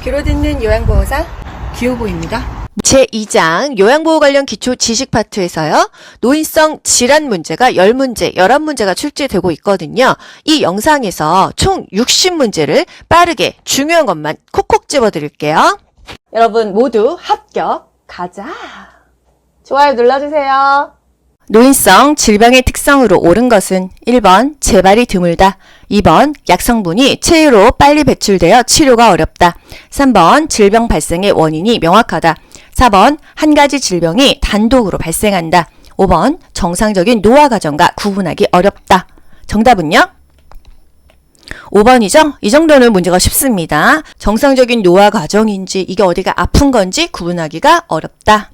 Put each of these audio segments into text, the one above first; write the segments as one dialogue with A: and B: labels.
A: 귀로 듣는 요양보호사 기호보입니다.
B: 제2장 요양보호 관련 기초 지식 파트에서요. 노인성 질환 문제가 10문제, 11문제가 출제되고 있거든요. 이 영상에서 총 60문제를 빠르게 중요한 것만 콕콕 집어드릴게요. 여러분 모두 합격 가자. 좋아요 눌러주세요. 노인성 질병의 특성으로 옳은 것은 1번 재발이 드물다, 2번 약성분이 체외로 빨리 배출되어 치료가 어렵다, 3번 질병 발생의 원인이 명확하다, 4번 한 가지 질병이 단독으로 발생한다, 5번 정상적인 노화 과정과 구분하기 어렵다. 정답은요? 5번이죠? 이 정도는 문제가 쉽습니다. 정상적인 노화 과정인지 이게 어디가 아픈 건지 구분하기가 어렵다.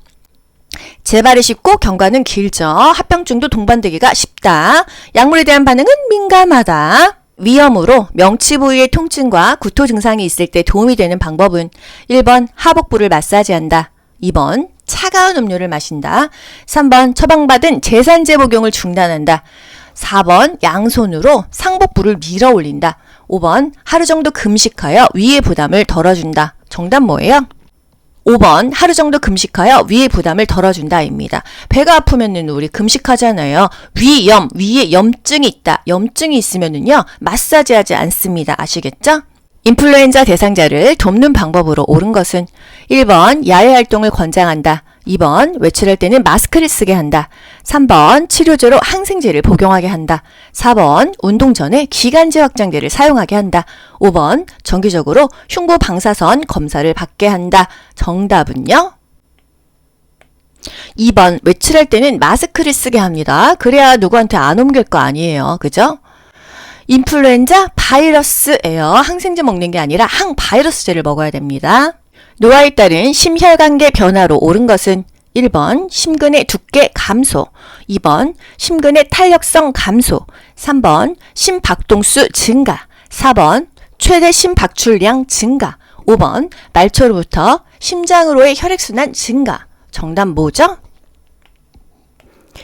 B: 재발이 쉽고 경과는 길죠. 합병증도 동반되기가 쉽다. 약물에 대한 반응은 민감하다. 위염으로 명치 부위의 통증과 구토 증상이 있을 때 도움이 되는 방법은 1번 하복부를 마사지한다, 2번 차가운 음료를 마신다, 3번 처방받은 제산제 복용을 중단한다, 4번 양손으로 상복부를 밀어 올린다, 5번 하루 정도 금식하여 위의 부담을 덜어준다. 정답 뭐예요? 5번 하루 정도 금식하여 위의 부담을 덜어준다입니다. 배가 아프면은 우리 금식하잖아요. 위염, 위에 염증이 있다. 염증이 있으면은요 마사지하지 않습니다. 아시겠죠? 인플루엔자 대상자를 돕는 방법으로 옳은 것은 1번 야외 활동을 권장한다, 2번 외출할 때는 마스크를 쓰게 한다, 3번 치료제로 항생제를 복용하게 한다, 4번 운동 전에 기관지 확장제를 사용하게 한다, 5번 정기적으로 흉부 방사선 검사를 받게 한다. 정답은요? 2번 외출할 때는 마스크를 쓰게 합니다. 그래야 누구한테 안 옮길 거 아니에요. 그죠? 인플루엔자 바이러스예요. 항생제 먹는 게 아니라 항바이러스제를 먹어야 됩니다. 노화에 따른 심혈관계 변화로 옳은 것은 1번 심근의 두께 감소, 2번 심근의 탄력성 감소, 3번 심박동수 증가, 4번 최대 심박출량 증가, 5번 말초로부터 심장으로의 혈액순환 증가. 정답 뭐죠?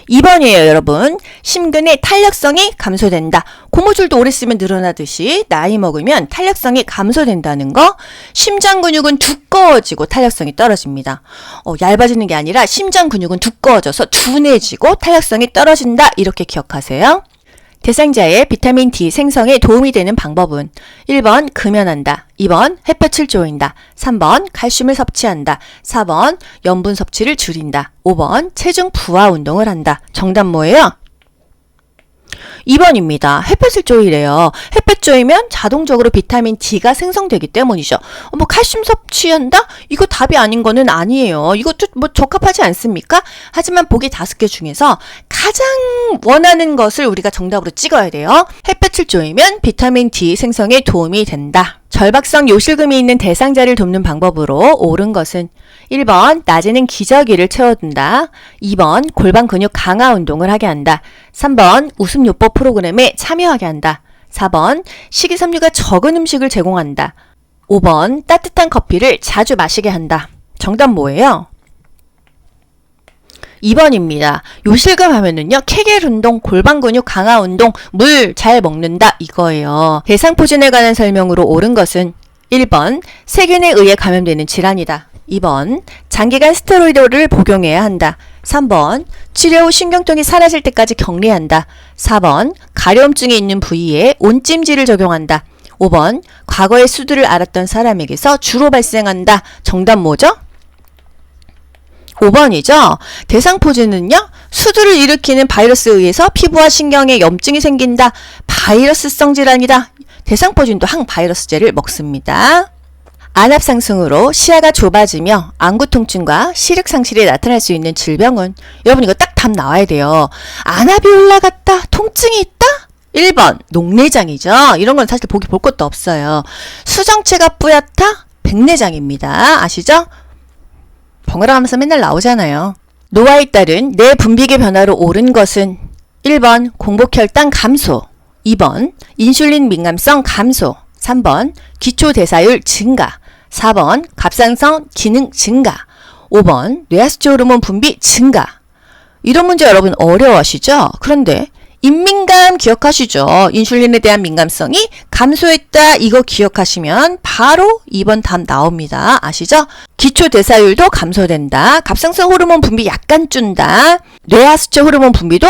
B: 2번이에요, 여러분. 심근의 탄력성이 감소된다. 고무줄도 오래 쓰면 늘어나듯이 나이 먹으면 탄력성이 감소된다는 거. 심장 근육은 두꺼워지고 탄력성이 떨어집니다. 얇아지는 게 아니라 심장 근육은 두꺼워져서 둔해지고 탄력성이 떨어진다. 이렇게 기억하세요. 대상자의 비타민 D 생성에 도움이 되는 방법은 1번 금연한다, 2번 햇볕을 쬐인다, 3번 칼슘을 섭취한다, 4번 염분 섭취를 줄인다, 5번 체중 부하 운동을 한다. 정답 뭐예요? 2번입니다. 햇볕을 쬐이래요. 햇볕 쬐이면 자동적으로 비타민 D가 생성되기 때문이죠. 뭐 칼슘 섭취한다? 이거 답이 아닌 거는 아니에요. 이것도 뭐 적합하지 않습니까? 하지만 보기 5개 중에서 가장 원하는 것을 우리가 정답으로 찍어야 돼요. 햇볕을 쬐이면 비타민 D 생성에 도움이 된다. 절박성 요실금이 있는 대상자를 돕는 방법으로 옳은 것은 1번 낮에는 기저귀를 채워둔다, 2번 골반 근육 강화 운동을 하게 한다, 3번 웃음요법 프로그램에 참여하게 한다, 4번 식이섬유가 적은 음식을 제공한다, 5번 따뜻한 커피를 자주 마시게 한다. 정답 뭐예요? 2번입니다. 요실금 하면은요, 케겔 운동, 골반 근육 강화 운동, 물 잘 먹는다 이거예요. 대상포진에 관한 설명으로 옳은 것은 1번 세균에 의해 감염되는 질환이다, 2번 장기간 스테로이드를 복용해야 한다, 3번 치료 후 신경통이 사라질 때까지 격리한다, 4번 가려움증이 있는 부위에 온찜질을 적용한다, 5번 과거의 수두를 앓았던 사람에게서 주로 발생한다. 정답 뭐죠? 5번이죠. 대상포진은요, 수두를 일으키는 바이러스에 의해서 피부와 신경에 염증이 생긴다. 바이러스성 질환이다. 대상포진도 항바이러스제를 먹습니다. 안압 상승으로 시야가 좁아지며 안구 통증과 시력 상실이 나타날 수 있는 질병은, 여러분 이거 딱 답 나와야 돼요. 안압이 올라갔다, 통증이 있다? 1번 녹내장이죠. 이런 건 사실 보기 볼 것도 없어요. 수정체가 뿌옇다? 백내장입니다. 아시죠? 번갈아 가면서 맨날 나오잖아요. 노화에 따른 뇌 분비계 변화로 옳은 것은 1번 공복혈당 감소, 2번 인슐린 민감성 감소, 3번 기초대사율 증가, 4번 갑상선 기능 증가, 5번 뇌하수체 호르몬 분비 증가. 이런 문제 여러분 어려워하시죠? 그런데 인민감 기억하시죠? 인슐린에 대한 민감성이 감소했다. 이거 기억하시면 바로 2번 답 나옵니다. 아시죠? 기초대사율도 감소된다. 갑상선 호르몬 분비 약간 준다. 뇌하수체 호르몬 분비도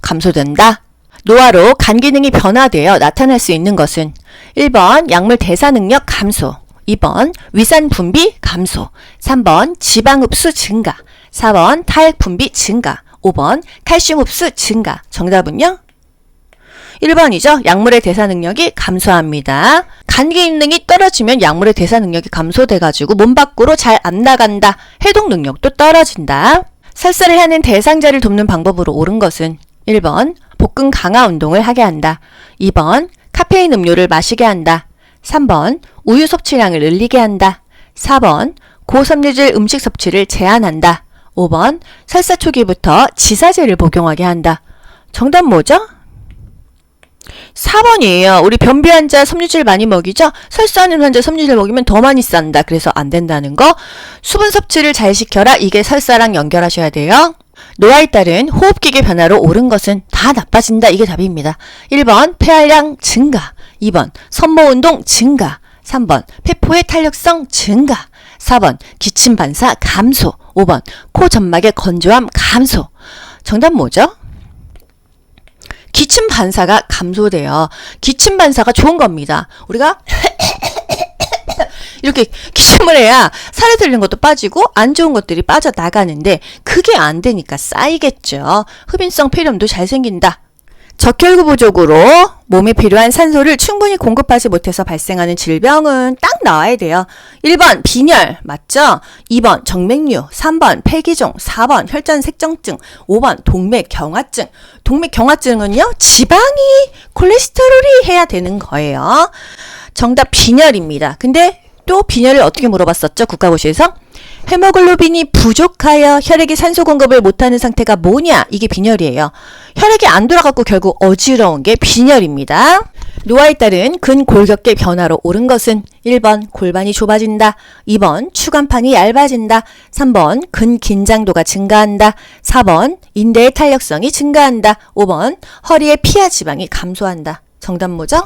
B: 감소된다. 노화로 간 기능이 변화되어 나타날 수 있는 것은 1번 약물 대사 능력 감소, 2번 위산 분비 감소, 3번 지방 흡수 증가, 4번 타액 분비 증가, 5번 칼슘 흡수 증가. 정답은요? 1번이죠. 약물의 대사 능력이 감소합니다. 간 기능이 떨어지면 약물의 대사 능력이 감소돼가지고 몸 밖으로 잘 안 나간다. 해독 능력도 떨어진다. 설사를 하는 대상자를 돕는 방법으로 옳은 것은 1번 복근 강화 운동을 하게 한다. 2번 카페인 음료를 마시게 한다. 3번 우유 섭취량을 늘리게 한다. 4번 고섬유질 음식 섭취를 제한한다. 5번 설사 초기부터 지사제를 복용하게 한다. 정답 뭐죠? 4번이에요. 우리 변비 환자 섬유질 많이 먹이죠? 설사하는 환자 섬유질 먹이면 더 많이 싼다. 그래서 안 된다는 거. 수분 섭취를 잘 시켜라. 이게 설사랑 연결하셔야 돼요. 노화에 따른 호흡기계 변화로 옳은 것은 다 나빠진다. 이게 답입니다. 1번 폐활량 증가, 2번 섬모 운동 증가, 3번 폐포의 탄력성 증가, 4번 기침 반사 감소, 5번 코 점막의 건조함 감소. 정답 뭐죠? 기침 반사가 감소돼요. 기침 반사가 좋은 겁니다. 우리가 이렇게 기침을 해야 살에 들린 것도 빠지고 안 좋은 것들이 빠져나가는데 그게 안 되니까 쌓이겠죠. 흡인성 폐렴도 잘 생긴다. 적혈구 부족으로 몸에 필요한 산소를 충분히 공급하지 못해서 발생하는 질병은 딱 나와야 돼요. 1번 빈혈 맞죠? 2번 정맥류, 3번 폐기종, 4번 혈전색정증, 5번 동맥경화증. 동맥경화증은요 지방이 콜레스테롤이 해야 되는 거예요. 정답 빈혈입니다. 근데 또 빈혈을 어떻게 물어봤었죠? 국가고시에서 헤모글로빈이 부족하여 혈액이 산소 공급을 못하는 상태가 뭐냐? 이게 빈혈이에요. 혈액이 안 돌아가고 결국 어지러운 게 빈혈입니다. 노화에 따른 근골격계 변화로 옳은 것은 1번 골반이 좁아진다, 2번 추간판이 얇아진다, 3번 근긴장도가 증가한다, 4번 인대의 탄력성이 증가한다, 5번 허리의 피하 지방이 감소한다. 정답 뭐죠?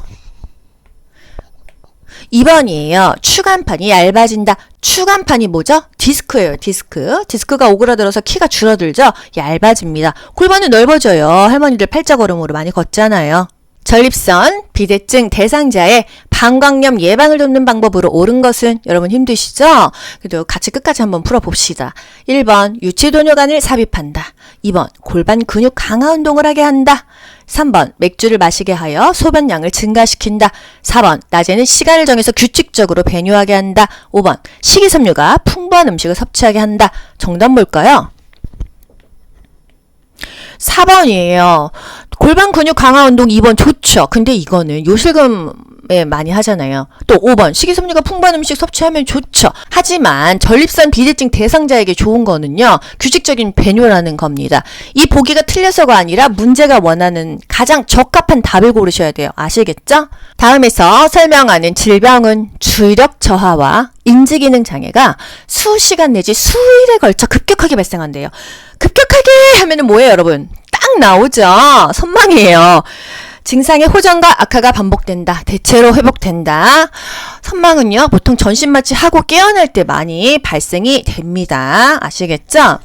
B: 2번이에요. 추간판이 얇아진다. 추간판이 뭐죠? 디스크예요. 디스크가 오그라들어서 키가 줄어들죠? 얇아집니다. 골반은 넓어져요. 할머니들 팔자걸음으로 많이 걷잖아요. 전립선, 비대증 대상자의 방광염 예방을 돕는 방법으로 옳은 것은 여러분 힘드시죠? 그래도 같이 끝까지 한번 풀어봅시다. 1번 유치도뇨관을 삽입한다. 2번 골반 근육 강화 운동을 하게 한다. 3번 맥주를 마시게 하여 소변량을 증가시킨다. 4번 낮에는 시간을 정해서 규칙적으로 배뇨하게 한다. 5번 식이섬유가 풍부한 음식을 섭취하게 한다. 정답 뭘까요? 4번이에요. 골반 근육 강화 운동 2번 좋죠. 근데 이거는 요실금에 많이 하잖아요. 또 5번 식이섬유가 풍부한 음식 섭취하면 좋죠. 하지만 전립선 비대증 대상자에게 좋은 거는요. 규칙적인 배뇨라는 겁니다. 이 보기가 틀려서가 아니라 문제가 원하는 가장 적합한 답을 고르셔야 돼요. 아시겠죠? 다음에서 설명하는 질병은 주의력 저하와 인지기능 장애가 수시간 내지 수일에 걸쳐 급격하게 발생한대요. 급격하게 하면은 뭐예요, 여러분? 딱 나오죠. 선망이에요. 증상의 호전과 악화가 반복된다. 대체로 회복된다. 선망은요, 보통 전신마취 하고 깨어날 때 많이 발생이 됩니다. 아시겠죠?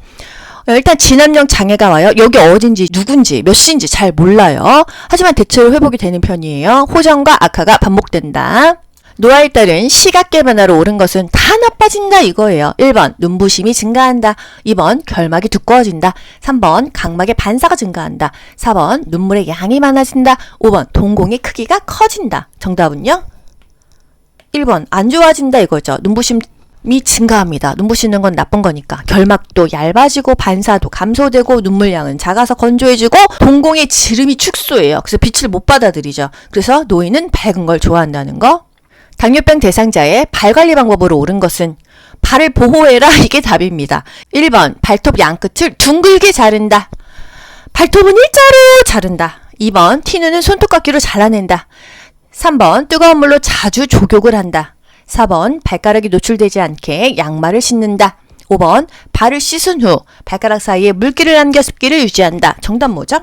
B: 일단 진압용 장애가 와요. 여기 어딘지 누군지 몇 시인지 잘 몰라요. 하지만 대체로 회복이 되는 편이에요. 호전과 악화가 반복된다. 노화에 따른 시각계 변화로 옳은 것은 다 나빠진다 이거예요. 1번 눈부심이 증가한다. 2번 결막이 두꺼워진다. 3번 각막의 반사가 증가한다. 4번 눈물의 양이 많아진다. 5번 동공의 크기가 커진다. 정답은요? 1번 안 좋아진다 이거죠. 눈부심이 증가합니다. 눈부시는 건 나쁜 거니까. 결막도 얇아지고 반사도 감소되고 눈물량은 작아서 건조해지고 동공의 지름이 축소해요. 그래서 빛을 못 받아들이죠. 그래서 노인은 밝은 걸 좋아한다는 거. 당뇨병 대상자의 발 관리 방법으로 옳은 것은 발을 보호해라. 이게 답입니다. 1번 발톱 양끝을 둥글게 자른다. 발톱은 일자로 자른다. 2번 티누는 손톱깎이로 잘라낸다. 3번 뜨거운 물로 자주 족욕을 한다. 4번 발가락이 노출되지 않게 양말을 신는다. 5번 발을 씻은 후 발가락 사이에 물기를 남겨 습기를 유지한다. 정답 뭐죠?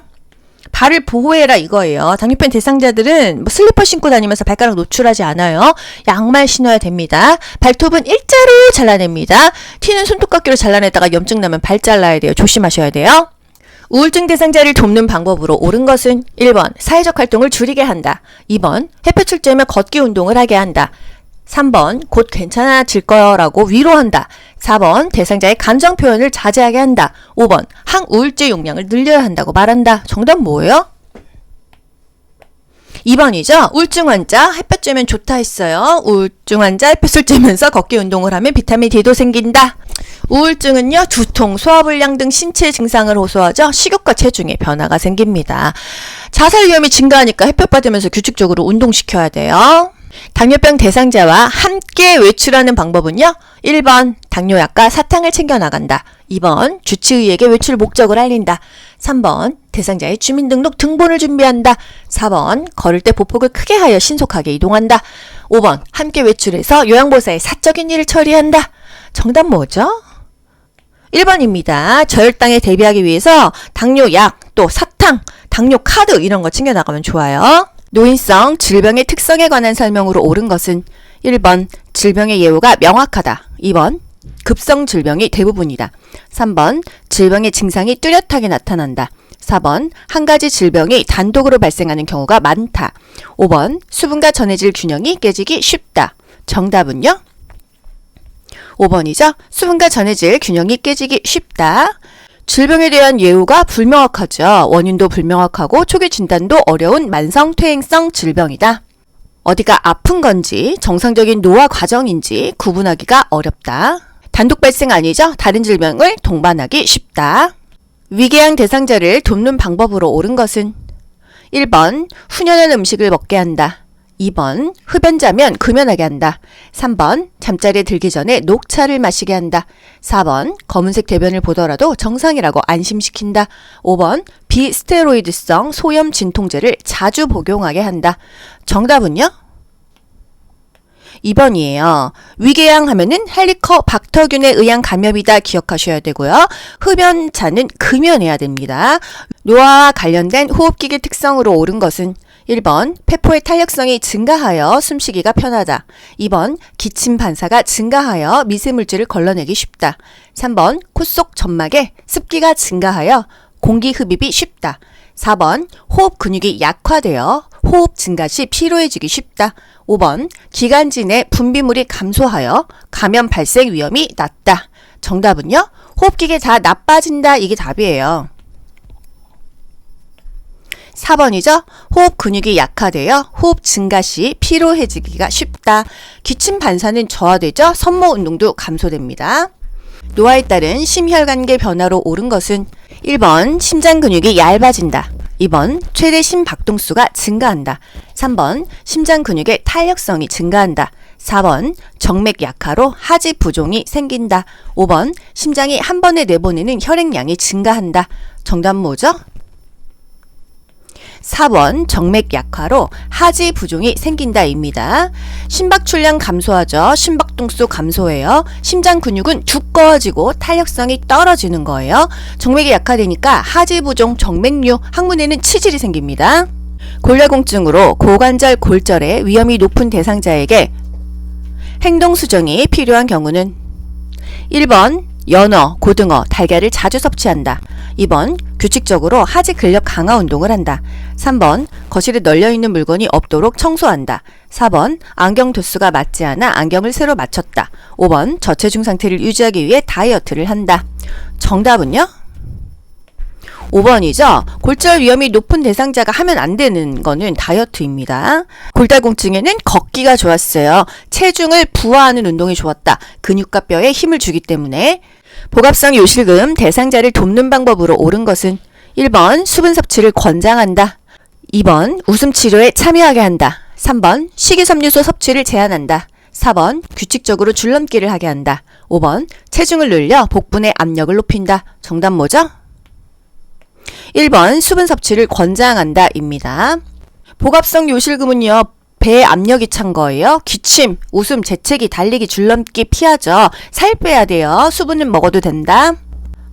B: 발을 보호해라 이거예요. 당뇨병 대상자들은 뭐 슬리퍼 신고 다니면서 발가락 노출하지 않아요. 양말 신어야 됩니다. 발톱은 일자로 잘라냅니다. 튀는 손톱깎이로 잘라내다가 염증 나면 발 잘라야 돼요. 조심하셔야 돼요. 우울증 대상자를 돕는 방법으로 옳은 것은 1번 사회적 활동을 줄이게 한다. 2번 햇볕을 쬐면 걷기 운동을 하게 한다. 3번 곧 괜찮아질 거라고 위로한다. 4번 대상자의 감정 표현을 자제하게 한다. 5번 항우울제 용량을 늘려야 한다고 말한다. 정답 뭐예요? 2번이죠. 우울증 환자 햇볕 쬐면 좋다 했어요. 우울증 환자 햇볕을 쬐면서 걷기 운동을 하면 비타민 D도 생긴다. 우울증은요, 두통, 소화불량 등 신체 증상을 호소하죠. 식욕과 체중에 변화가 생깁니다. 자살 위험이 증가하니까 햇볕 받으면서 규칙적으로 운동시켜야 돼요. 당뇨병 대상자와 함께 외출하는 방법은요. 1번 당뇨약과 사탕을 챙겨 나간다. 2번 주치의에게 외출 목적을 알린다. 3번 대상자의 주민등록 등본을 준비한다. 4번 걸을 때 보폭을 크게 하여 신속하게 이동한다. 5번 함께 외출해서 요양보호사의 사적인 일을 처리한다. 정답 뭐죠? 1번입니다. 저혈당에 대비하기 위해서 당뇨약, 또 사탕, 당뇨 카드 이런 거 챙겨 나가면 좋아요. 노인성 질병의 특성에 관한 설명으로 옳은 것은 1번 질병의 예후가 명확하다. 2번 급성 질병이 대부분이다. 3번 질병의 증상이 뚜렷하게 나타난다. 4번 한 가지 질병이 단독으로 발생하는 경우가 많다. 5번 수분과 전해질 균형이 깨지기 쉽다. 정답은요? 5번이죠. 수분과 전해질 균형이 깨지기 쉽다. 질병에 대한 예후가 불명확하죠. 원인도 불명확하고 초기 진단도 어려운 만성 퇴행성 질병이다. 어디가 아픈 건지 정상적인 노화 과정인지 구분하기가 어렵다. 단독 발생 아니죠. 다른 질병을 동반하기 쉽다. 위궤양 대상자를 돕는 방법으로 옳은 것은 1번 훈연한 음식을 먹게 한다. 2번 흡연자면 금연하게 한다. 3번 잠자리에 들기 전에 녹차를 마시게 한다. 4번 검은색 대변을 보더라도 정상이라고 안심시킨다. 5번 비스테로이드성 소염 진통제를 자주 복용하게 한다. 정답은요? 2번이에요. 위궤양 하면은 헬리코박터균에 의한 감염이다 기억하셔야 되고요. 흡연자는 금연해야 됩니다. 노화와 관련된 호흡기계 특성으로 옳은 것은 1번 폐포의 탄력성이 증가하여 숨쉬기가 편하다. 2번 기침 반사가 증가하여 미세물질을 걸러내기 쉽다. 3번 코 속 점막에 습기가 증가하여 공기 흡입이 쉽다. 4번 호흡 근육이 약화되어 호흡 증가 시 피로해지기 쉽다. 5번 기관지 내 분비물이 감소하여 감염 발생 위험이 낮다. 정답은요? 호흡기계 다 나빠진다. 이게 답이에요. 4번이죠. 호흡 근육이 약화되어 호흡 증가 시 피로해지기가 쉽다. 기침 반사는 저하되죠. 섬모 운동도 감소됩니다. 노화에 따른 심혈관계 변화로 옳은 것은 1번 심장 근육이 얇아진다. 2번 최대 심박동수가 증가한다. 3번 심장 근육의 탄력성이 증가한다. 4번 정맥 약화로 하지 부종이 생긴다. 5번 심장이 한 번에 내보내는 혈액량이 증가한다. 정답 뭐죠? 4번 정맥 약화로 하지 부종이 생긴다입니다. 심박출량 감소하죠. 심박동수 감소해요. 심장 근육은 두꺼워지고 탄력성이 떨어지는 거예요. 정맥이 약화되니까 하지 부종, 정맥류, 항문에는 치질이 생깁니다. 골다공증으로 고관절 골절에 위험이 높은 대상자에게 행동 수정이 필요한 경우는 1번 연어, 고등어, 달걀을 자주 섭취한다. 2번 규칙적으로 하지 근력 강화 운동을 한다. 3번 거실에 널려있는 물건이 없도록 청소한다. 4번 안경 도수가 맞지 않아 안경을 새로 맞췄다. 5번 저체중 상태를 유지하기 위해 다이어트를 한다. 정답은요? 5번이죠. 골절 위험이 높은 대상자가 하면 안 되는 거는 다이어트입니다. 골다공증에는 걷기가 좋았어요. 체중을 부하하는 운동이 좋았다. 근육과 뼈에 힘을 주기 때문에. 복압성 요실금 대상자를 돕는 방법으로 옳은 것은 1번 수분 섭취를 권장한다. 2번 웃음 치료에 참여하게 한다. 3번 식이섬유소 섭취를 제한한다. 4번 규칙적으로 줄넘기를 하게 한다. 5번 체중을 늘려 복부의 압력을 높인다. 정답 뭐죠? 1번 수분 섭취를 권장한다 입니다. 복압성 요실금은요. 배에 압력이 찬 거예요. 기침, 웃음, 재채기, 달리기, 줄넘기 피하죠. 살 빼야 돼요. 수분은 먹어도 된다.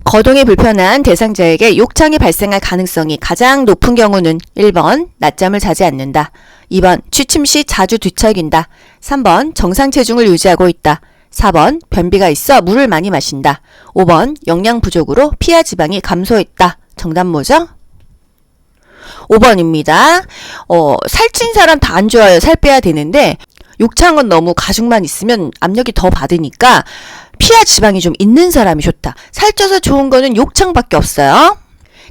B: 거동이 불편한 대상자에게 욕창이 발생할 가능성이 가장 높은 경우는 1번 낮잠을 자지 않는다. 2번 취침 시 자주 뒤척인다. 3번 정상 체중을 유지하고 있다. 4번 변비가 있어 물을 많이 마신다. 5번 영양 부족으로 피하 지방이 감소했다. 정답 뭐죠? 5번입니다. 살찐 사람 다 안 좋아요. 살 빼야 되는데 욕창은 너무 가죽만 있으면 압력이 더 받으니까 피하 지방이 좀 있는 사람이 좋다. 살쪄서 좋은 거는 욕창밖에 없어요.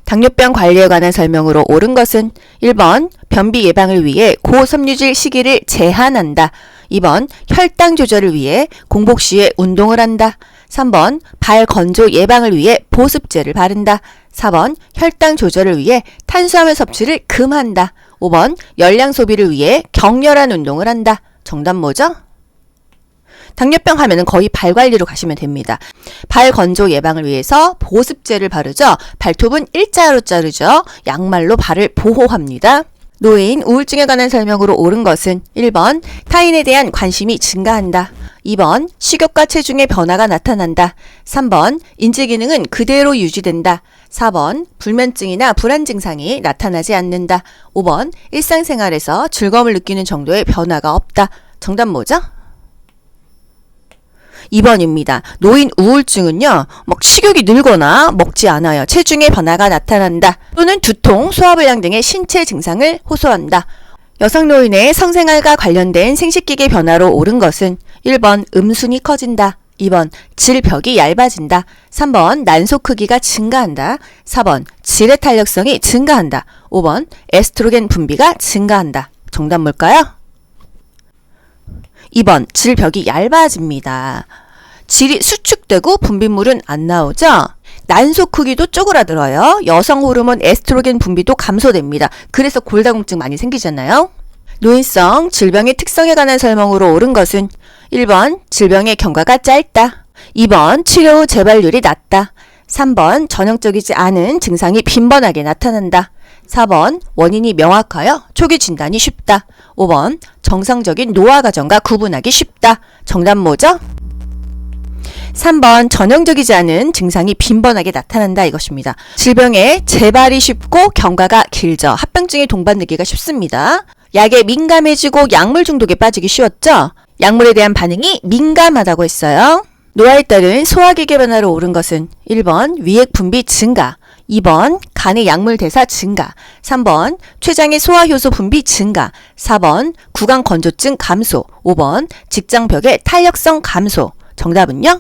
B: 당뇨병 관리에 관한 설명으로 옳은 것은 1번 변비 예방을 위해 고섬유질 시기를 제한한다. 2번 혈당 조절을 위해 공복 시에 운동을 한다. 3번 발 건조 예방을 위해 보습제를 바른다. 4번 혈당 조절을 위해 탄수화물 섭취를 금한다. 5번 열량 소비를 위해 격렬한 운동을 한다. 정답 뭐죠? 당뇨병 하면은 거의 발 관리로 가시면 됩니다. 발 건조 예방을 위해서 보습제를 바르죠. 발톱은 일자로 자르죠. 양말로 발을 보호합니다. 노인 우울증에 관한 설명으로 옳은 것은 1번 타인에 대한 관심이 증가한다. 2번 식욕과 체중의 변화가 나타난다. 3번 인지 기능은 그대로 유지된다. 4번 불면증이나 불안 증상이 나타나지 않는다. 5번 일상생활에서 즐거움을 느끼는 정도의 변화가 없다. 정답 뭐죠? 2번입니다. 노인 우울증은요, 식욕이 늘거나 먹지 않아요. 체중의 변화가 나타난다. 또는 두통, 소화불량 등의 신체 증상을 호소한다. 여성 노인의 성생활과 관련된 생식기계 변화로 옳은 것은 1번 음순이 커진다. 2번 질벽이 얇아진다. 3번 난소 크기가 증가한다. 4번 질의 탄력성이 증가한다. 5번 에스트로겐 분비가 증가한다. 정답 뭘까요? 2번 질벽이 얇아집니다. 질이 수축되고 분비물은 안 나오죠? 난소 크기도 쪼그라들어요. 여성 호르몬 에스트로겐 분비도 감소됩니다. 그래서 골다공증 많이 생기잖아요. 노인성 질병의 특성에 관한 설명으로 옳은 것은 1번 질병의 경과가 짧다. 2번 치료 후 재발률이 낮다. 3번 전형적이지 않은 증상이 빈번하게 나타난다. 4번 원인이 명확하여 초기 진단이 쉽다. 5번 정상적인 노화 과정과 구분하기 쉽다. 정답 뭐죠? 3번 전형적이지 않은 증상이 빈번하게 나타난다 이것입니다. 질병의 재발이 쉽고 경과가 길죠. 합병증에 동반되기가 쉽습니다. 약에 민감해지고 약물 중독에 빠지기 쉬웠죠. 약물에 대한 반응이 민감하다고 했어요. 노화에 따른 소화기계 변화로 옳은 것은 1번 위액 분비 증가, 2번 간의 약물 대사 증가, 3번 췌장의 소화효소 분비 증가, 4번 구강 건조증 감소, 5번 직장벽의 탄력성 감소. 정답은요?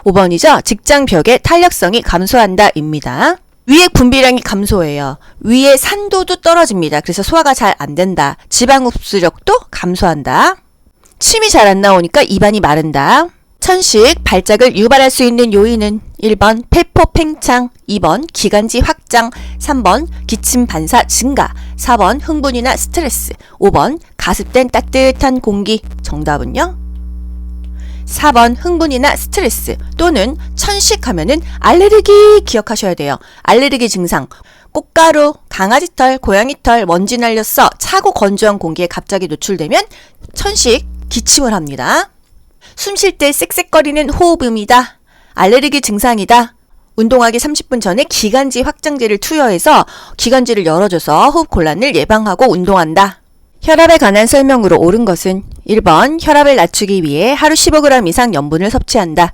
B: 5번이죠. 직장벽의 탄력성이 감소한다 입니다. 위액 분비량이 감소해요. 위의 산도도 떨어집니다. 그래서 소화가 잘 안 된다. 지방 흡수력도 감소한다. 침이 잘 안 나오니까 입안이 마른다. 천식, 발작을 유발할 수 있는 요인은 1번 폐포 팽창, 2번 기관지 확장, 3번 기침 반사 증가, 4번 흥분이나 스트레스, 5번 가습된 따뜻한 공기. 정답은요? 4번 흥분이나 스트레스 또는 천식하면은 알레르기 기억하셔야 돼요. 알레르기 증상. 꽃가루, 강아지털, 고양이털, 먼지 날렸어. 차고 건조한 공기에 갑자기 노출되면 천식, 기침을 합니다. 숨 쉴 때 쌕쌕거리는 호흡음이다. 알레르기 증상이다. 운동하기 30분 전에 기관지 확장제를 투여해서 기관지를 열어줘서 호흡 곤란을 예방하고 운동한다. 혈압에 관한 설명으로 옳은 것은 1번 혈압을 낮추기 위해 하루 15g 이상 염분을 섭취한다.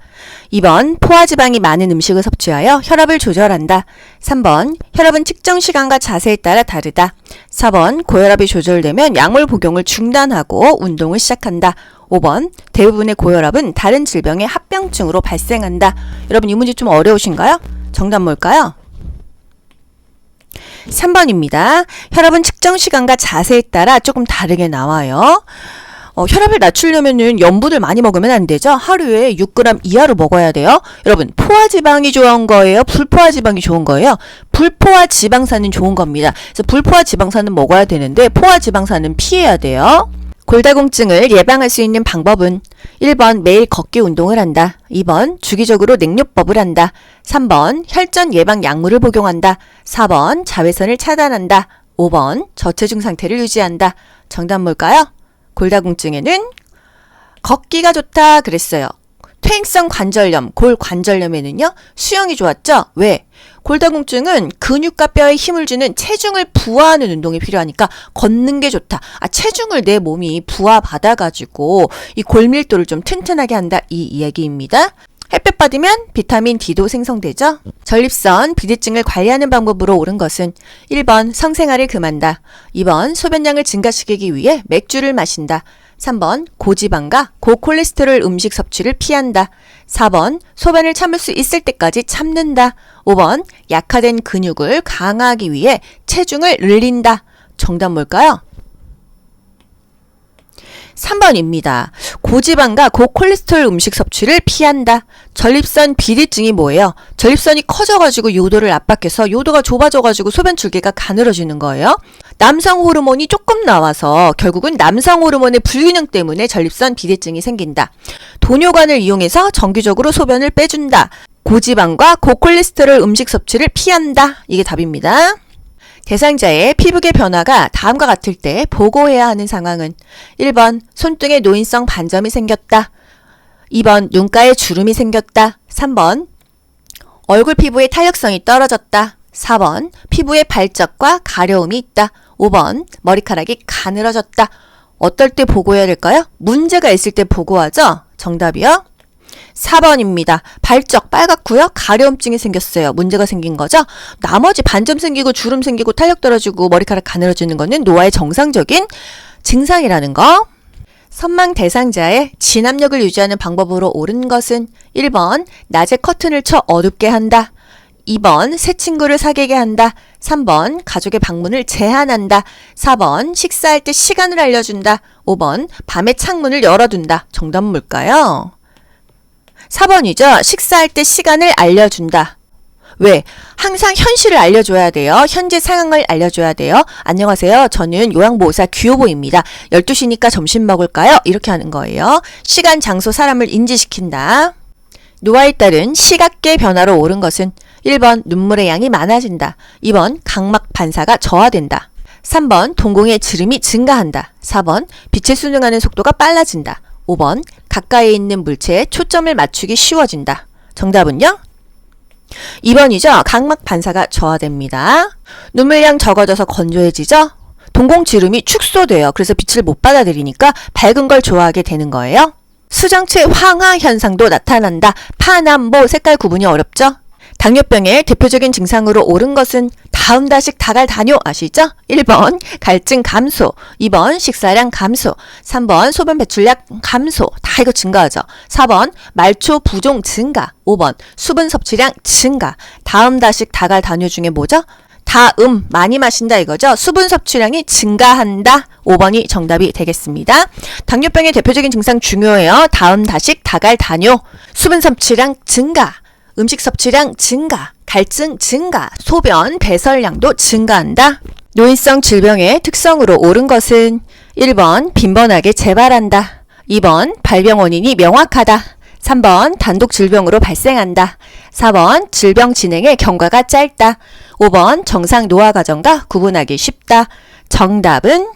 B: 2번 포화지방이 많은 음식을 섭취하여 혈압을 조절한다. 3번 혈압은 측정 시간과 자세에 따라 다르다. 4번 고혈압이 조절되면 약물 복용을 중단하고 운동을 시작한다. 5번 대부분의 고혈압은 다른 질병의 합병증으로 발생한다. 여러분 이 문제 좀 어려우신가요? 정답 뭘까요? 3번입니다. 혈압은 측정 시간과 자세에 따라 조금 다르게 나와요. 혈압을 낮추려면은 염분을 많이 먹으면 안 되죠. 하루에 6g 이하로 먹어야 돼요. 여러분 포화지방이 좋은 거예요? 불포화지방이 좋은 거예요? 불포화지방산은 좋은 겁니다. 그래서 불포화지방산은 먹어야 되는데 포화지방산은 피해야 돼요. 골다공증을 예방할 수 있는 방법은 1번 매일 걷기 운동을 한다. 2번 주기적으로 냉요법을 한다. 3번 혈전 예방 약물을 복용한다. 4번 자외선을 차단한다. 5번 저체중 상태를 유지한다. 정답 뭘까요? 골다공증에는 걷기가 좋다 그랬어요. 퇴행성 관절염, 골관절염에는요, 수영이 좋았죠? 왜? 골다공증은 근육과 뼈에 힘을 주는 체중을 부하하는 운동이 필요하니까 걷는 게 좋다. 체중을 내 몸이 부하받아가지고 이 골밀도를 좀 튼튼하게 한다. 이 얘기입니다. 햇볕 받으면 비타민 D도 생성되죠. 전립선, 비대증을 관리하는 방법으로 옳은 것은 1번 성생활을 금한다. 2번 소변량을 증가시키기 위해 맥주를 마신다. 3번 고지방과 고콜레스테롤 음식 섭취를 피한다. 4번 소변을 참을 수 있을 때까지 참는다. 5번 약화된 근육을 강화하기 위해 체중을 늘린다. 정답 뭘까요? 3번입니다. 고지방과 고콜레스테롤 음식 섭취를 피한다. 전립선 비대증이 뭐예요? 전립선이 커져가지고 요도를 압박해서 요도가 좁아져가지고 소변 줄기가 가늘어지는 거예요. 남성 호르몬이 조금 나와서 결국은 남성 호르몬의 불균형 때문에 전립선 비대증이 생긴다. 도뇨관을 이용해서 정기적으로 소변을 빼준다. 고지방과 고콜레스테롤 음식 섭취를 피한다. 이게 답입니다. 대상자의 피부계 변화가 다음과 같을 때 보고해야 하는 상황은 1번 손등에 노인성 반점이 생겼다. 2번 눈가에 주름이 생겼다. 3번 얼굴 피부의 탄력성이 떨어졌다. 4번 피부에 발적과 가려움이 있다. 5번 머리카락이 가늘어졌다. 어떨 때 보고해야 될까요? 문제가 있을 때 보고하죠? 정답이요. 4번입니다. 발적 빨갛고요. 가려움증이 생겼어요. 문제가 생긴 거죠. 나머지 반점 생기고 주름 생기고 탄력 떨어지고 머리카락 가늘어지는 거는 노화의 정상적인 증상이라는 거. 선망 대상자의 진압력을 유지하는 방법으로 옳은 것은 1번 낮에 커튼을 쳐 어둡게 한다. 2번 새 친구를 사귀게 한다. 3번 가족의 방문을 제한한다. 4번 식사할 때 시간을 알려준다. 5번 밤에 창문을 열어둔다. 정답은 뭘까요? 4번이죠. 식사할 때 시간을 알려준다. 왜? 항상 현실을 알려줘야 돼요. 현재 상황을 알려줘야 돼요. 안녕하세요. 저는 요양보호사 규호보입니다. 12시니까 점심 먹을까요? 이렇게 하는 거예요. 시간, 장소, 사람을 인지시킨다. 노화에 따른 시각계 변화로 옳은 것은 1번 눈물의 양이 많아진다. 2번 각막 반사가 저하된다. 3번 동공의 주름이 증가한다. 4번 빛에 순응하는 속도가 빨라진다. 5번 가까이 있는 물체에 초점을 맞추기 쉬워진다. 정답은요? 2번이죠. 각막 반사가 저하됩니다. 눈물량 적어져서 건조해지죠. 동공지름이 축소돼요. 그래서 빛을 못 받아들이니까 밝은 걸 좋아하게 되는 거예요. 수정체 황화 현상도 나타난다. 파남보 색깔 구분이 어렵죠? 당뇨병의 대표적인 증상으로 옳은 것은 다음 다식 다갈 다뇨 아시죠? 1번 갈증 감소, 2번 식사량 감소, 3번 소변 배출량 감소, 다 이거 증가하죠. 4번 말초 부종 증가, 5번 수분 섭취량 증가. 다음 다식 다갈 다뇨 중에 뭐죠? 다음 많이 마신다 이거죠. 수분 섭취량이 증가한다. 5번이 정답이 되겠습니다. 당뇨병의 대표적인 증상 중요해요. 다음 다식 다갈 다뇨, 수분 섭취량 증가, 음식 섭취량 증가, 갈증 증가, 소변 배설량도 증가한다. 노인성 질병의 특성으로 옳은 것은 1번 빈번하게 재발한다. 2번 발병 원인이 명확하다. 3번 단독 질병으로 발생한다. 4번 질병 진행의 경과가 짧다. 5번 정상 노화 과정과 구분하기 쉽다. 정답은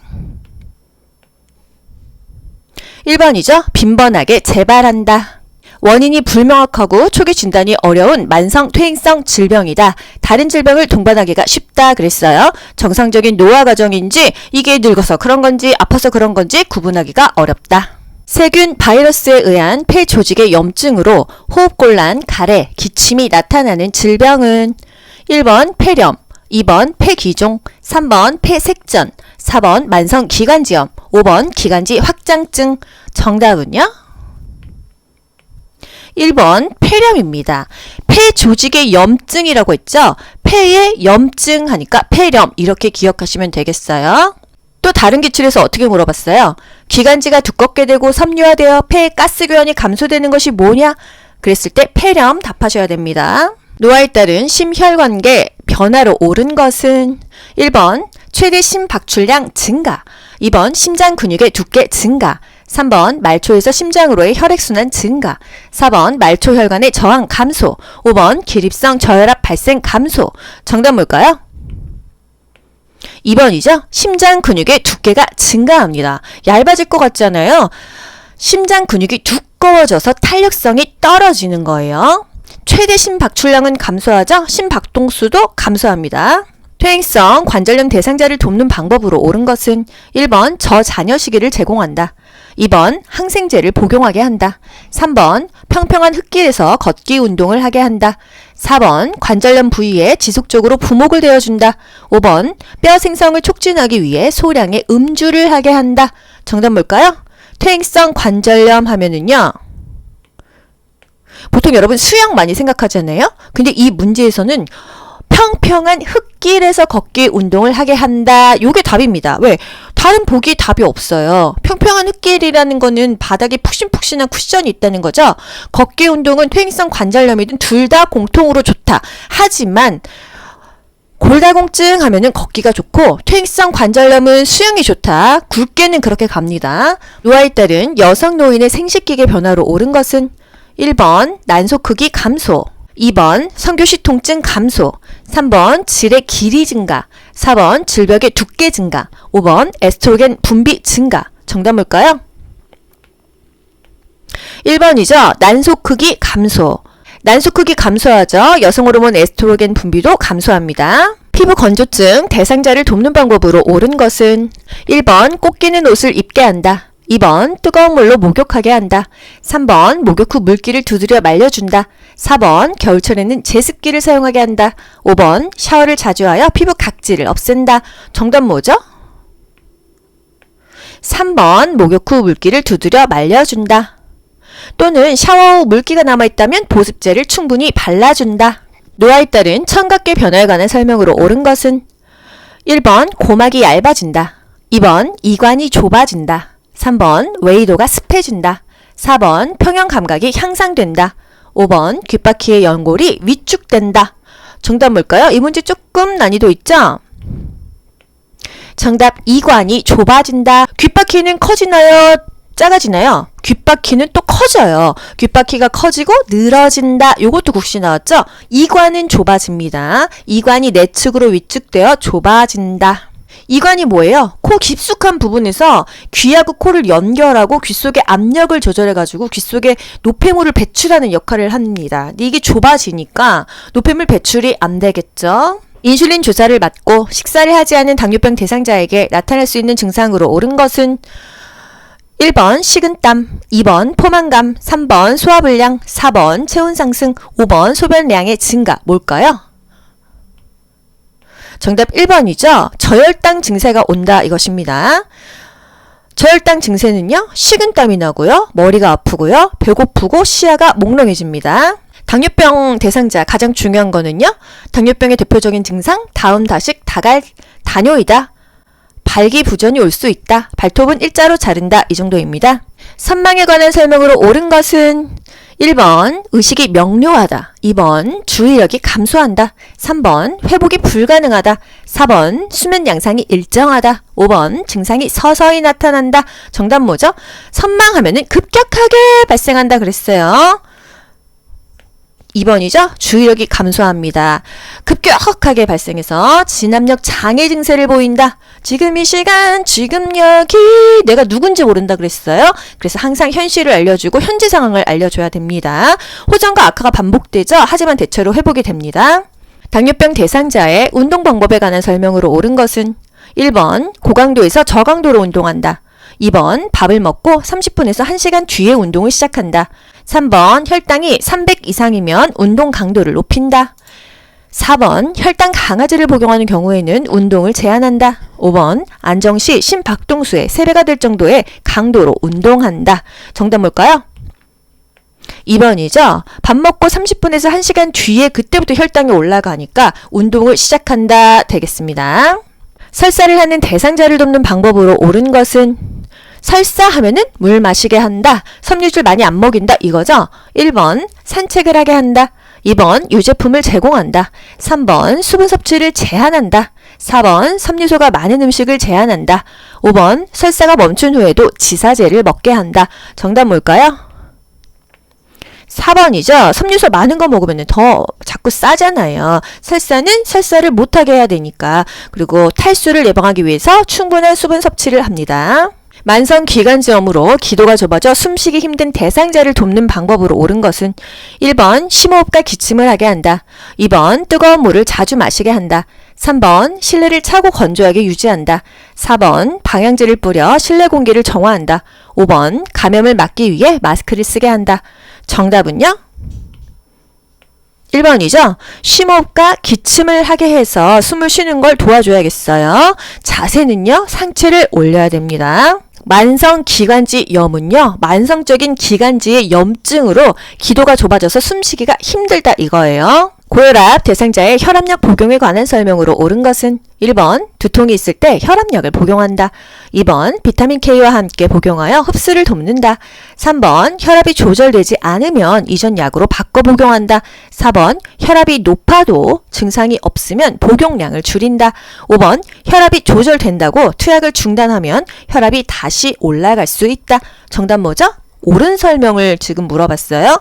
B: 1번이죠. 빈번하게 재발한다. 원인이 불명확하고 초기 진단이 어려운 만성 퇴행성 질병이다. 다른 질병을 동반하기가 쉽다 그랬어요. 정상적인 노화 과정인지 이게 늙어서 그런 건지 아파서 그런 건지 구분하기가 어렵다. 세균, 바이러스에 의한 폐 조직의 염증으로 호흡곤란, 가래, 기침이 나타나는 질병은 1번 폐렴, 2번 폐기종, 3번 폐색전, 4번 만성기관지염, 5번 기관지 확장증. 정답은요? 1번 폐렴입니다. 폐 조직의 염증이라고 했죠? 폐에 염증 하니까 폐렴 이렇게 기억하시면 되겠어요. 또 다른 기출에서 어떻게 물어봤어요? 기관지가 두껍게 되고 섬유화되어 폐의 가스 교환이 감소되는 것이 뭐냐? 그랬을 때 폐렴 답하셔야 됩니다. 노화에 따른 심혈관계 변화로 옳은 것은 1번 최대 심박출량 증가, 2번 심장 근육의 두께 증가, 3번 말초에서 심장으로의 혈액순환 증가, 4번 말초 혈관의 저항 감소, 5번 기립성 저혈압 발생 감소. 정답 뭘까요? 2번이죠. 심장 근육의 두께가 증가합니다. 얇아질 것 같잖아요. 심장 근육이 두꺼워져서 탄력성이 떨어지는 거예요. 최대 심박출량은 감소하죠. 심박동수도 감소합니다. 퇴행성 관절염 대상자를 돕는 방법으로 옳은 것은 1번 저잔여 시기를 제공한다. 2번 항생제를 복용하게 한다. 3번 평평한 흙길에서 걷기 운동을 하게 한다. 4번 관절염 부위에 지속적으로 부목을 대어준다. 5번 뼈 생성을 촉진하기 위해 소량의 음주를 하게 한다. 정답 뭘까요? 퇴행성 관절염 하면은요. 보통 여러분 수영 많이 생각하잖아요. 근데 이 문제에서는 평평한 흙길에서 걷기 운동을 하게 한다. 요게 답입니다. 왜? 다른 보기 답이 없어요. 평평한 흙길이라는 거는 바닥에 푹신푹신한 쿠션이 있다는 거죠. 걷기 운동은 퇴행성 관절염이든 둘 다 공통으로 좋다. 하지만 골다공증 하면은 걷기가 좋고 퇴행성 관절염은 수영이 좋다. 굵게는 그렇게 갑니다. 노화에 따른 여성 노인의 생식기계 변화로 옳은 것은 1번 난소 크기 감소, 2번 성교시 통증 감소, 3번 질의 길이 증가, 4번 질벽의 두께 증가, 5번 에스트로겐 분비 증가. 정답 뭘까요? 1번이죠. 난소 크기 감소. 난소 크기 감소하죠. 여성 호르몬 에스트로겐 분비도 감소합니다. 피부 건조증 대상자를 돕는 방법으로 옳은 것은 1번 꼭 끼는 옷을 입게 한다. 2번 뜨거운 물로 목욕하게 한다. 3번 목욕 후 물기를 두드려 말려준다. 4번 겨울철에는 제습기를 사용하게 한다. 5번 샤워를 자주 하여 피부 각질을 없앤다. 정답 뭐죠? 3번 목욕 후 물기를 두드려 말려준다. 또는 샤워 후 물기가 남아있다면 보습제를 충분히 발라준다. 노화에 따른 청각계 변화에 관한 설명으로 옳은 것은 1번 고막이 얇아진다. 2번 이관이 좁아진다. 3번 웨이도가 습해진다. 4번 평형 감각이 향상된다. 5번 귓바퀴의 연골이 위축된다. 정답 뭘까요? 이 문제 조금 난이도 있죠? 정답 이관이 좁아진다. 귓바퀴는 커지나요? 작아지나요? 귓바퀴는 또 커져요. 귓바퀴가 커지고 늘어진다. 요것도 국시 나왔죠? 이관은 좁아집니다. 이관이 내측으로 위축되어 좁아진다. 이관이 뭐예요? 코 깊숙한 부분에서 귀하고 코를 연결하고 귀 속의 압력을 조절해가지고 귀 속에 노폐물을 배출하는 역할을 합니다. 근데 이게 좁아지니까 노폐물 배출이 안 되겠죠? 인슐린 주사를 맞고 식사를 하지 않은 당뇨병 대상자에게 나타날 수 있는 증상으로 옳은 것은 1번 식은땀, 2번 포만감, 3번 소화불량, 4번 체온 상승, 5번 소변량의 증가. 뭘까요? 정답 1번이죠. 저혈당 증세가 온다 이것입니다. 저혈당 증세는요. 식은땀이 나고요. 머리가 아프고요. 배고프고 시야가 몽롱해집니다. 당뇨병 대상자 가장 중요한 거는요. 당뇨병의 대표적인 증상 다음 다식 다갈 다뇨이다. 발기부전이 올 수 있다. 발톱은 일자로 자른다. 이 정도입니다. 선망에 관한 설명으로 옳은 것은 1번 의식이 명료하다. 2번 주의력이 감소한다. 3번 회복이 불가능하다. 4번 수면 양상이 일정하다. 5번 증상이 서서히 나타난다. 정답 뭐죠? 선망하면은 급격하게 발생한다 그랬어요. 2번이죠. 주의력이 감소합니다. 급격하게 발생해서 진압력 장애 증세를 보인다. 지금 이 시간, 지금 여기 내가 누군지 모른다 그랬어요. 그래서 항상 현실을 알려주고 현재 상황을 알려줘야 됩니다. 호전과 악화가 반복되죠. 하지만 대체로 회복이 됩니다. 당뇨병 대상자의 운동 방법에 관한 설명으로 옳은 것은 1번 고강도에서 저강도로 운동한다. 2번 밥을 먹고 30분에서 1시간 뒤에 운동을 시작한다. 3번 혈당이 300 이상이면 운동 강도를 높인다. 4번 혈당 강화제를 복용하는 경우에는 운동을 제한한다. 5번 안정시 심박동수의 3배가 될 정도의 강도로 운동한다. 정답 뭘까요? 2번이죠. 밥 먹고 30분에서 1시간 뒤에 그때부터 혈당이 올라가니까 운동을 시작한다 되겠습니다. 설사를 하는 대상자를 돕는 방법으로 옳은 것은 설사하면은 물 마시게 한다. 섬유질 많이 안 먹인다. 이거죠. 1번 산책을 하게 한다. 2번 유제품을 제공한다. 3번 수분 섭취를 제한한다. 4번 섬유소가 많은 음식을 제한한다. 5번 설사가 멈춘 후에도 지사제를 먹게 한다. 정답 뭘까요? 4번이죠. 섬유소 많은 거 먹으면 더 자꾸 싸잖아요. 설사는 설사를 못하게 해야 되니까. 그리고 탈수를 예방하기 위해서 충분한 수분 섭취를 합니다. 만성기관지염으로 기도가 좁아져 숨쉬기 힘든 대상자를 돕는 방법으로 옳은 것은 1번 심호흡과 기침을 하게 한다. 2번 뜨거운 물을 자주 마시게 한다. 3번 실내를 차고 건조하게 유지한다. 4번 방향제를 뿌려 실내 공기를 정화한다. 5번 감염을 막기 위해 마스크를 쓰게 한다. 정답은요? 1번이죠. 심호흡과 기침을 하게 해서 숨을 쉬는 걸 도와줘야겠어요. 자세는요. 상체를 올려야 됩니다. 만성기관지염은요. 만성적인 기관지의 염증으로 기도가 좁아져서 숨쉬기가 힘들다 이거예요. 고혈압 대상자의 혈압약 복용에 관한 설명으로 옳은 것은 1번 두통이 있을 때 혈압약을 복용한다. 2번 비타민 K와 함께 복용하여 흡수를 돕는다. 3번 혈압이 조절되지 않으면 이전 약으로 바꿔 복용한다. 4번 혈압이 높아도 증상이 없으면 복용량을 줄인다. 5번 혈압이 조절된다고 투약을 중단하면 혈압이 다시 올라갈 수 있다. 정답 뭐죠? 옳은 설명을 지금 물어봤어요.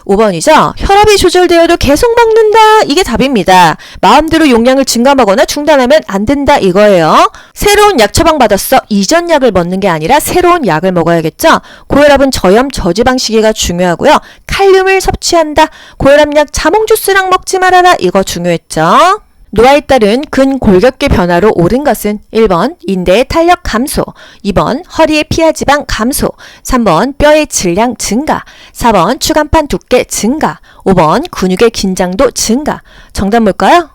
B: 5번이죠. 혈압이 조절되어도 계속 먹는다. 이게 답입니다. 마음대로 용량을 증감하거나 중단하면 안 된다 이거예요. 새로운 약 처방받았어. 이전 약을 먹는 게 아니라 새로운 약을 먹어야겠죠. 고혈압은 저염 저지방 시기가 중요하고요. 칼륨을 섭취한다. 고혈압약 자몽 주스랑 먹지 말아라. 이거 중요했죠. 노화에 따른 근골격계 변화로 옳은 것은 1번 인대의 탄력 감소, 2번 허리의 피하지방 감소, 3번 뼈의 질량 증가, 4번 추간판 두께 증가, 5번 근육의 긴장도 증가. 정답 뭘까요?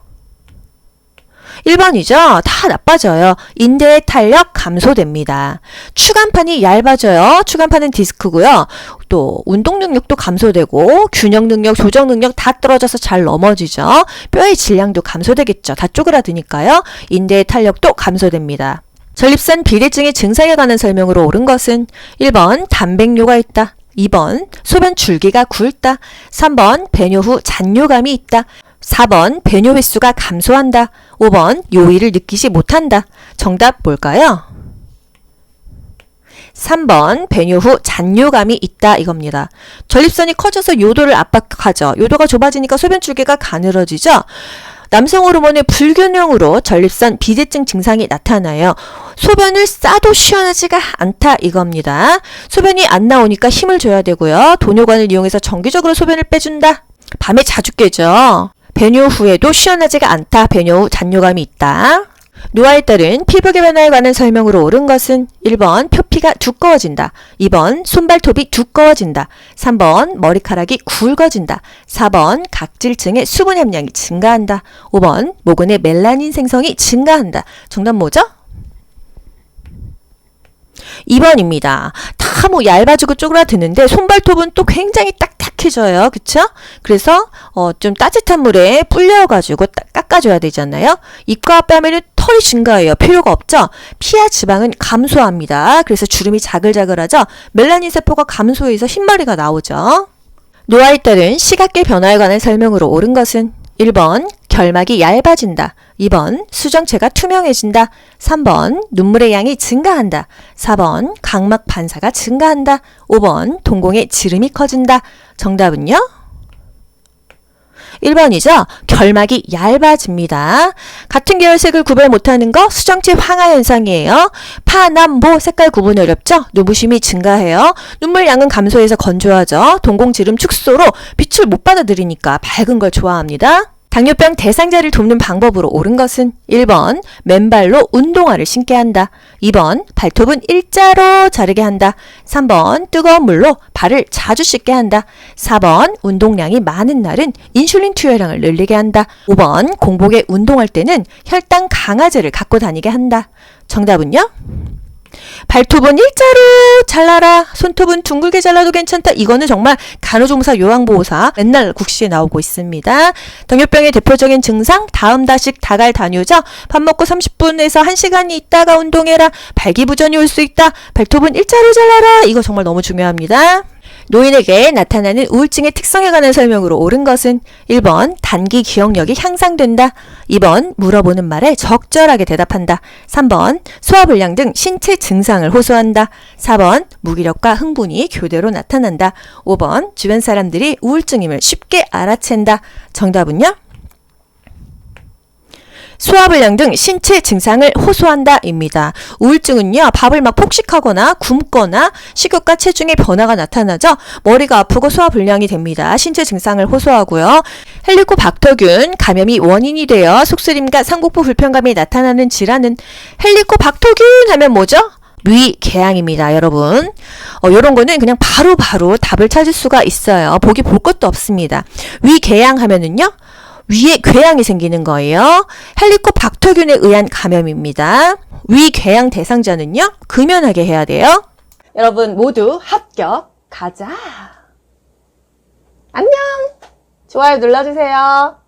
B: 1번이죠. 다 나빠져요. 인대의 탄력 감소됩니다. 추간판이 얇아져요. 추간판은 디스크고요. 또 운동 능력도 감소되고 균형 능력, 조정 능력 다 떨어져서 잘 넘어지죠. 뼈의 질량도 감소되겠죠. 다 쪼그라드니까요. 인대의 탄력도 감소됩니다. 전립선 비대증의 증상에 관한 설명으로 옳은 것은 1번 단백뇨가 있다. 2번 소변 줄기가 굵다. 3번 배뇨 후 잔뇨감이 있다. 4번 배뇨 횟수가 감소한다. 5번 요일을 느끼지 못한다. 정답 뭘까요? 3번 배뇨 후 잔뇨감이 있다 이겁니다. 전립선이 커져서 요도를 압박하죠. 요도가 좁아지니까 소변 줄기가 가늘어지죠. 남성 호르몬의 불균형으로 전립선 비대증 증상이 나타나요. 소변을 싸도 시원하지가 않다 이겁니다. 소변이 안 나오니까 힘을 줘야 되고요. 도뇨관을 이용해서 정기적으로 소변을 빼준다. 밤에 자주 깨죠. 배뇨 후에도 시원하지가 않다. 배뇨 후 잔뇨감이 있다. 노화에 따른 피부의 변화에 관한 설명으로 옳은 것은 1번 표피가 두꺼워진다. 2번 손발톱이 두꺼워진다. 3번 머리카락이 굵어진다. 4번 각질층의 수분 함량이 증가한다. 5번 모근의 멜라닌 생성이 증가한다. 정답 뭐죠? 2번입니다. 다 뭐 얇아지고 쪼그라드는데 손발톱은 또 굉장히 딱딱해져요. 그쵸? 그래서 좀 따뜻한 물에 불려가지고 깎아줘야 되잖아요. 입과 뺨에는 털이 증가해요. 필요가 없죠? 피하 지방은 감소합니다. 그래서 주름이 자글자글하죠? 멜라닌 세포가 감소해서 흰머리가 나오죠. 노화에 따른 시각계 변화에 관한 설명으로 옳은 것은 1번 결막이 얇아진다. 2번 수정체가 투명해진다. 3번 눈물의 양이 증가한다. 4번 각막 반사가 증가한다. 5번 동공의 지름이 커진다. 정답은요? 1번이죠. 결막이 얇아집니다. 같은 계열색을 구별 못하는 거 수정체 황화 현상이에요. 파, 남, 모 색깔 구분이 어렵죠. 눈부심이 증가해요. 눈물 양은 감소해서 건조하죠. 동공 지름 축소로 빛을 못 받아들이니까 밝은 걸 좋아합니다. 당뇨병 대상자를 돕는 방법으로 옳은 것은 1번 맨발로 운동화를 신게 한다. 2번 발톱은 일자로 자르게 한다. 3번 뜨거운 물로 발을 자주 씻게 한다. 4번 운동량이 많은 날은 인슐린 투여량을 늘리게 한다. 5번 공복에 운동할 때는 혈당 강화제를 갖고 다니게 한다. 정답은요? 발톱은 일자로 잘라라. 손톱은 둥글게 잘라도 괜찮다. 이거는 정말 간호조무사 요양보호사 맨날 국시에 나오고 있습니다. 당뇨병의 대표적인 증상 다음 다식 다갈 단유죠. 밥 먹고 30분에서 1시간이 있다가 운동해라. 발기부전이 올 수 있다. 발톱은 일자로 잘라라. 이거 정말 너무 중요합니다. 노인에게 나타나는 우울증의 특성에 관한 설명으로 옳은 것은 1번 단기 기억력이 향상된다. 2번 물어보는 말에 적절하게 대답한다. 3번 소화불량 등 신체 증상을 호소한다. 4번 무기력과 흥분이 교대로 나타난다. 5번 주변 사람들이 우울증임을 쉽게 알아챈다. 정답은요? 소화불량 등 신체 증상을 호소한다입니다. 우울증은요, 밥을 막 폭식하거나 굶거나 식욕과 체중의 변화가 나타나죠. 머리가 아프고 소화불량이 됩니다. 신체 증상을 호소하고요. 헬리코박터균 감염이 원인이 되어 속쓰림과 상복부 불편감이 나타나는 질환은 헬리코박터균 하면 뭐죠? 위궤양입니다, 여러분. 요런 거는 그냥 바로 답을 찾을 수가 있어요. 보기 볼 것도 없습니다. 위궤양 하면은요, 위에 궤양이 생기는 거예요. 헬리코박터균에 의한 감염입니다. 위궤양 대상자는요, 금연하게 해야 돼요. 여러분 모두 합격. 가자. 안녕. 좋아요 눌러주세요.